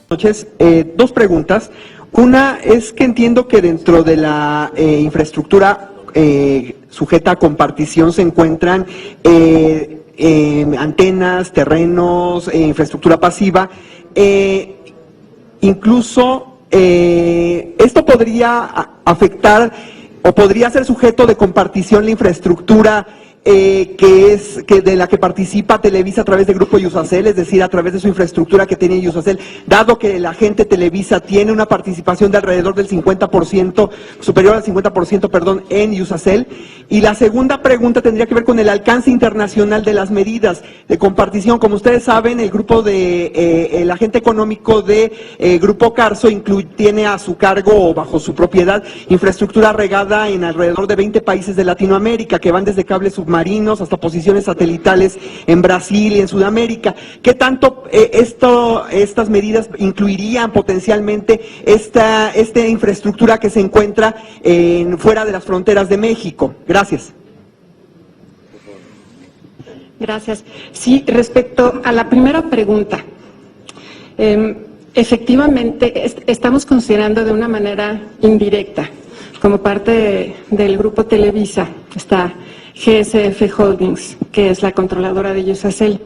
Noches. Dos preguntas. Una es que entiendo que dentro de la infraestructura sujeta a compartición se encuentran antenas, terrenos, infraestructura pasiva. Incluso esto podría afectar o podría ser sujeto de compartición la infraestructura que de la que participa Televisa a través del grupo Iusacell, es decir, a través de su infraestructura que tiene Iusacell, dado que la gente Televisa tiene una participación de alrededor del 50%, superior al 50%, perdón, en Iusacell. Y la segunda pregunta tendría que ver con el alcance internacional de las medidas de compartición. Como ustedes saben, el grupo el agente económico de Grupo Carso tiene a su cargo o bajo su propiedad infraestructura regada en alrededor de 20 países de Latinoamérica, que van desde cables submarinos hasta posiciones satelitales en Brasil y en Sudamérica. ¿Qué tanto estas medidas incluirían potencialmente esta infraestructura que se encuentra fuera de las fronteras de México? Gracias. Gracias. Sí, respecto a la primera pregunta, efectivamente estamos considerando de una manera indirecta, como parte del grupo Televisa, está GSF Holdings, que es la controladora de Iusacell.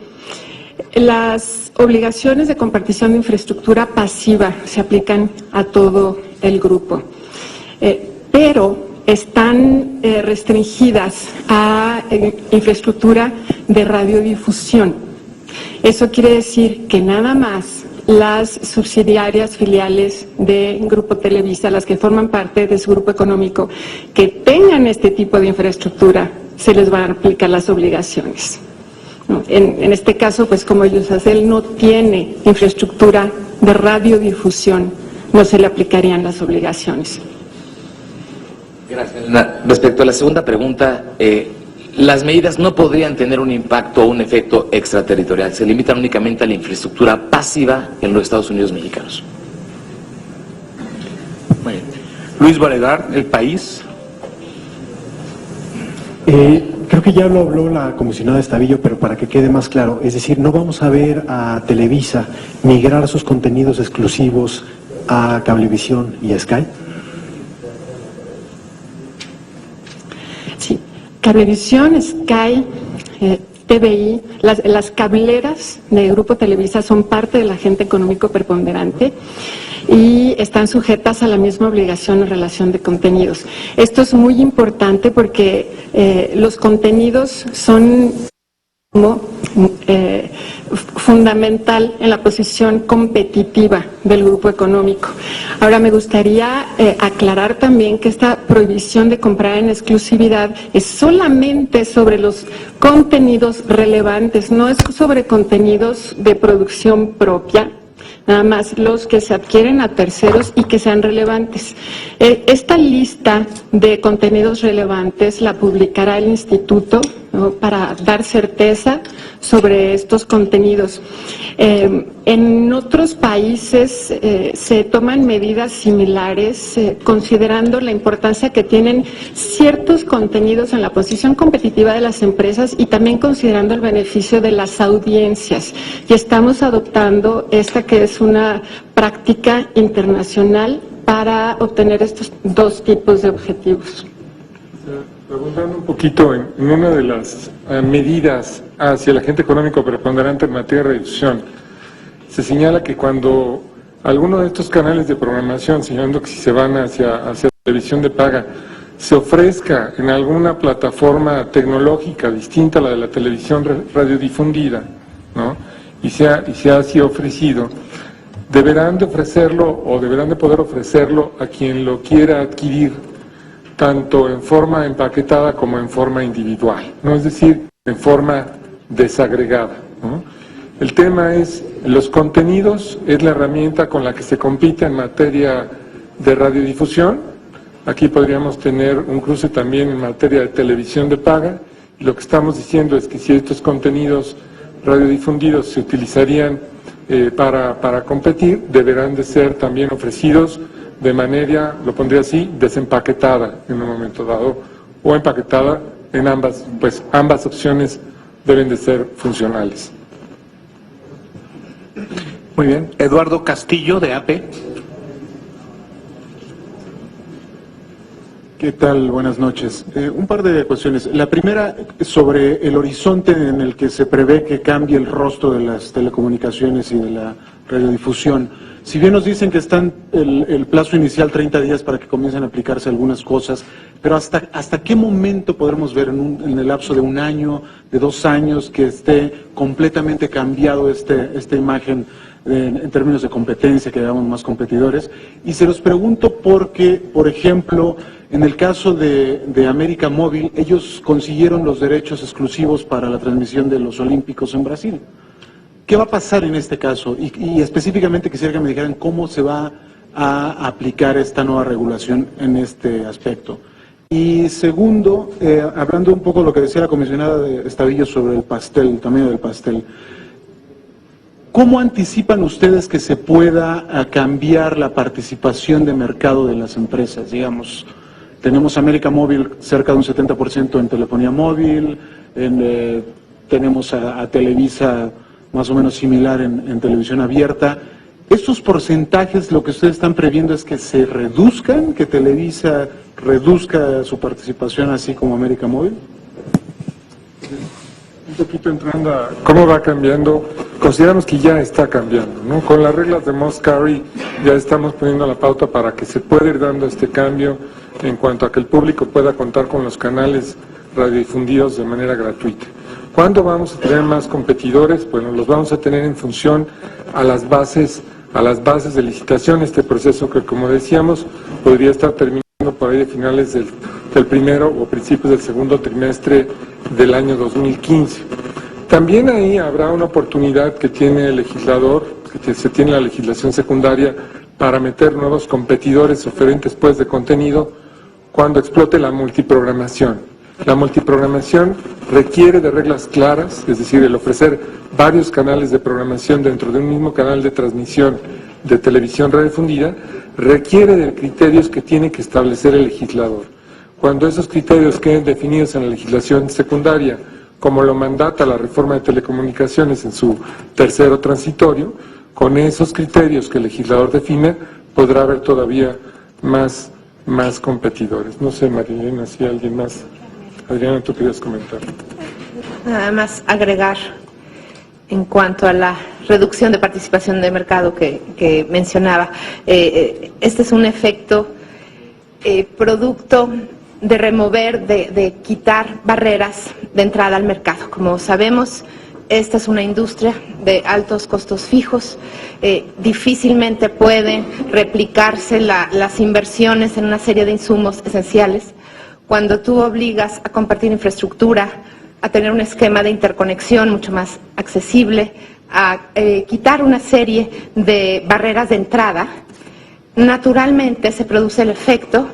Las obligaciones de compartición de infraestructura pasiva se aplican a todo el grupo, pero están restringidas a infraestructura de radiodifusión. Eso quiere decir que nada más las subsidiarias filiales de Grupo Televisa, las que forman parte de su grupo económico, que tengan este tipo de infraestructura, se les van a aplicar las obligaciones. En este caso, pues como Iusacell no tiene infraestructura de radiodifusión, no se le aplicarían las obligaciones. Gracias. Respecto a la segunda pregunta, las medidas no podrían tener un impacto o un efecto extraterritorial, se limitan únicamente a la infraestructura pasiva en los Estados Unidos mexicanos. Muy bien. Luis Valedar, El País. Creo que ya lo habló la comisionada Estavillo, pero para que quede más claro, es decir, no vamos a ver a Televisa migrar sus contenidos exclusivos a Cablevisión y a Sky. Sí, Cablevisión, Sky, TVI, las cableras de Grupo Televisa son parte del agente económico preponderante y están sujetas a la misma obligación en relación de contenidos. Esto es muy importante porque los contenidos son fundamental en la posición competitiva del grupo económico. Ahora me gustaría aclarar también que esta prohibición de comprar en exclusividad es solamente sobre los contenidos relevantes, no es sobre contenidos de producción propia, nada más los que se adquieren a terceros y que sean relevantes. Esta lista de contenidos relevantes la publicará el Instituto, ¿no?, para dar certeza sobre estos contenidos. En otros países se toman medidas similares considerando la importancia que tienen ciertos contenidos en la posición competitiva de las empresas y también considerando el beneficio de las audiencias. Y estamos adoptando esta que es una práctica internacional para obtener estos dos tipos de objetivos. Preguntando un poquito en una de las medidas hacia el agente económico preponderante en materia de reducción, se señala que cuando alguno de estos canales de programación, señalando que si se van hacia televisión de paga, se ofrezca en alguna plataforma tecnológica distinta a la de la televisión radiodifundida, ¿no?, y sea así ofrecido, deberán de ofrecerlo o deberán de poder ofrecerlo a quien lo quiera adquirir, tanto en forma empaquetada como en forma individual, ¿no?, es decir, en forma desagregada, ¿no? El tema es, los contenidos es la herramienta con la que se compite en materia de radiodifusión. Aquí podríamos tener un cruce también en materia de televisión de paga, y lo que estamos diciendo es que si estos contenidos radiodifundidos se utilizarían para competir, deberán de ser también ofrecidos de manera, lo pondría así, desempaquetada en un momento dado, o empaquetada en ambas, pues ambas opciones deben de ser funcionales. Muy bien. Eduardo Castillo, de AP. ¿Qué tal? Buenas noches. Un par de cuestiones. La primera, sobre el horizonte en el que se prevé que cambie el rostro de las telecomunicaciones y de la radiodifusión. Si bien nos dicen que están el plazo inicial 30 días para que comiencen a aplicarse algunas cosas, pero ¿hasta qué momento podremos ver en el lapso de un año, de 2 años, que esté completamente cambiado esta imagen en términos de competencia, que hagamos más competidores? Y se los pregunto porque, por ejemplo, en el caso de América Móvil, ellos consiguieron los derechos exclusivos para la transmisión de los Olímpicos en Brasil. ¿Qué va a pasar en este caso? Y específicamente quisiera que me dijeran cómo se va a aplicar esta nueva regulación en este aspecto. Y segundo, hablando un poco de lo que decía la comisionada de Estavillo sobre el pastel, el tamaño del pastel, ¿cómo anticipan ustedes que se pueda cambiar la participación de mercado de las empresas? Digamos, tenemos América Móvil cerca de un 70% en telefonía móvil, tenemos a Televisa más o menos similar en televisión abierta. ¿Estos porcentajes lo que ustedes están previendo es que se reduzcan, que Televisa reduzca su participación así como América Móvil? Un poquito entrando a cómo va cambiando, consideramos que ya está cambiando, ¿no? Con las reglas de Must Carry ya estamos poniendo la pauta para que se pueda ir dando este cambio en cuanto a que el público pueda contar con los canales radiodifundidos de manera gratuita. ¿Cuándo vamos a tener más competidores? Bueno, los vamos a tener en función a las bases de licitación. Este proceso que, como decíamos, podría estar terminando por ahí de finales del primero o principios del segundo trimestre del año 2015. También ahí habrá una oportunidad que tiene el legislador, que se tiene la legislación secundaria, para meter nuevos competidores oferentes pues de contenido cuando explote la multiprogramación. La multiprogramación requiere de reglas claras, es decir, el ofrecer varios canales de programación dentro de un mismo canal de transmisión de televisión radiodifundida, requiere de criterios que tiene que establecer el legislador. Cuando esos criterios queden definidos en la legislación secundaria, como lo mandata la reforma de telecomunicaciones en su tercero transitorio, con esos criterios que el legislador defina, podrá haber todavía más competidores. No sé, Marilena, si alguien más. Adriana, tú querías comentar. Nada más agregar en cuanto a la reducción de participación de mercado que mencionaba. Este es un efecto producto de remover, de quitar barreras de entrada al mercado. Como sabemos, esta es una industria de altos costos fijos, difícilmente pueden replicarse las inversiones en una serie de insumos esenciales. Cuando tú obligas a compartir infraestructura, a tener un esquema de interconexión mucho más accesible, a quitar una serie de barreras de entrada, naturalmente se produce el efecto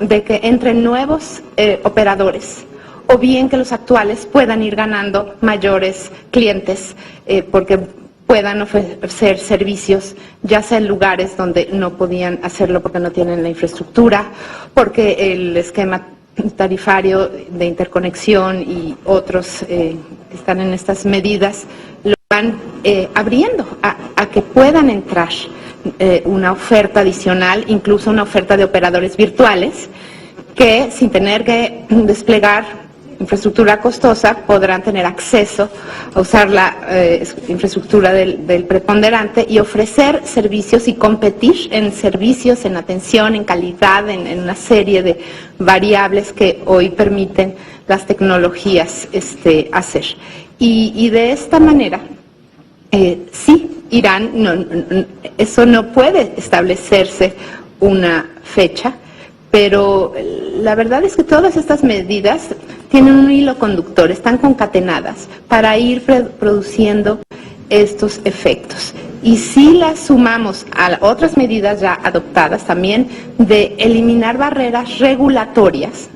de que entren nuevos operadores, o bien que los actuales puedan ir ganando mayores clientes porque puedan ofrecer servicios, ya sea en lugares donde no podían hacerlo porque no tienen la infraestructura, porque el esquema tarifario de interconexión y otros que están en estas medidas lo van abriendo a que puedan entrar una oferta adicional, incluso una oferta de operadores virtuales que sin tener que desplegar infraestructura costosa podrán tener acceso a usar la infraestructura del preponderante y ofrecer servicios y competir en servicios, en atención, en calidad, en una serie de variables que hoy permiten las tecnologías hacer. Y de esta manera, sí, Irán, eso no puede establecerse una fecha, pero la verdad es que todas estas medidas tienen un hilo conductor, están concatenadas para ir produciendo estos efectos. Y si las sumamos a otras medidas ya adoptadas también de eliminar barreras regulatorias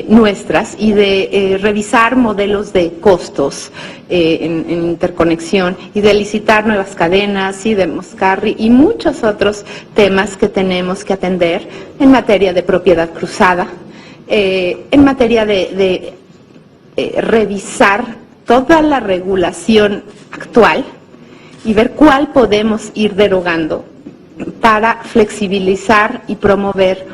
nuestras y de revisar modelos de costos en interconexión y de licitar nuevas cadenas y de Must Carry y muchos otros temas que tenemos que atender en materia de propiedad cruzada, en materia de revisar toda la regulación actual y ver cuál podemos ir derogando para flexibilizar y promover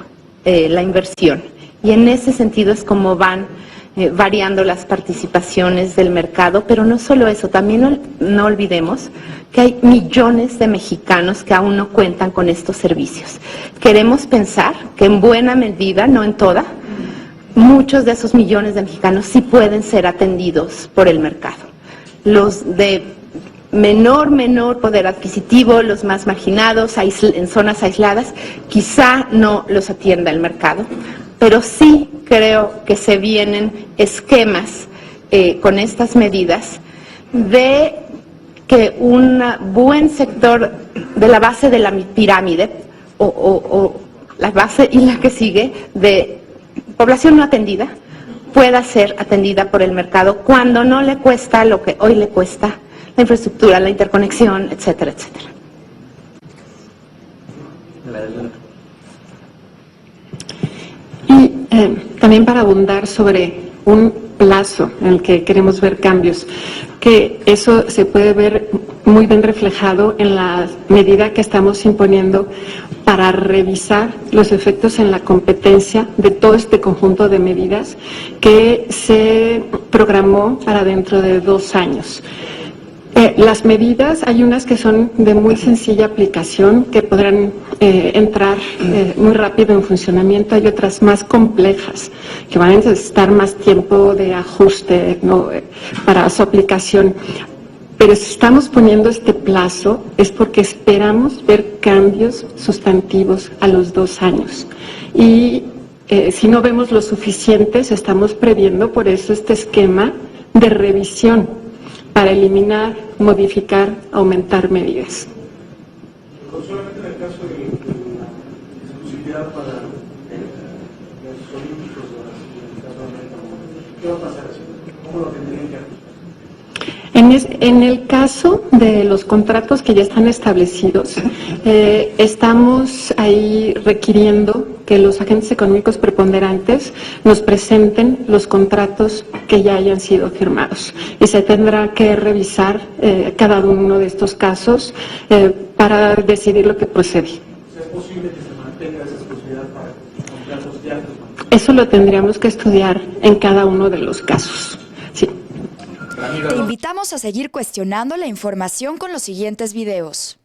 la inversión. Y en ese sentido es como van variando las participaciones del mercado, pero no solo eso, también no olvidemos que hay millones de mexicanos que aún no cuentan con estos servicios. Queremos pensar que en buena medida, no en toda, muchos de esos millones de mexicanos sí pueden ser atendidos por el mercado. Los de menor poder adquisitivo, los más marginados, en zonas aisladas, quizá no los atienda el mercado, pero sí creo que se vienen esquemas con estas medidas de que un buen sector de la base de la pirámide o la base y la que sigue de población no atendida pueda ser atendida por el mercado cuando no le cuesta lo que hoy le cuesta la infraestructura, la interconexión, etcétera, etcétera. Y también para abundar sobre un plazo en el que queremos ver cambios, que eso se puede ver muy bien reflejado en la medida que estamos imponiendo para revisar los efectos en la competencia de todo este conjunto de medidas que se programó para dentro de 2 años. Las medidas, hay unas que son de muy sencilla aplicación, que podrán entrar muy rápido en funcionamiento, hay otras más complejas, que van a necesitar más tiempo de ajuste, ¿no?, para su aplicación. Pero si estamos poniendo este plazo es porque esperamos ver cambios sustantivos a los 2 años. Y si no vemos lo suficientes, estamos previendo por eso este esquema de revisión para eliminar, modificar, aumentar medidas. Solamente en el caso de la exclusividad para los olímpicos o el caso de América, ¿qué va a pasar? ¿Cómo lo tendrían que hacer? En el caso de los contratos que ya están establecidos, estamos ahí requiriendo que los agentes económicos preponderantes nos presenten los contratos que ya hayan sido firmados. Y se tendrá que revisar cada uno de estos casos para decidir lo que procede. ¿Es posible que se mantenga esa exclusividad para contratos ya? Eso lo tendríamos que estudiar en cada uno de los casos. Sí. Te invitamos a seguir cuestionando la información con los siguientes videos.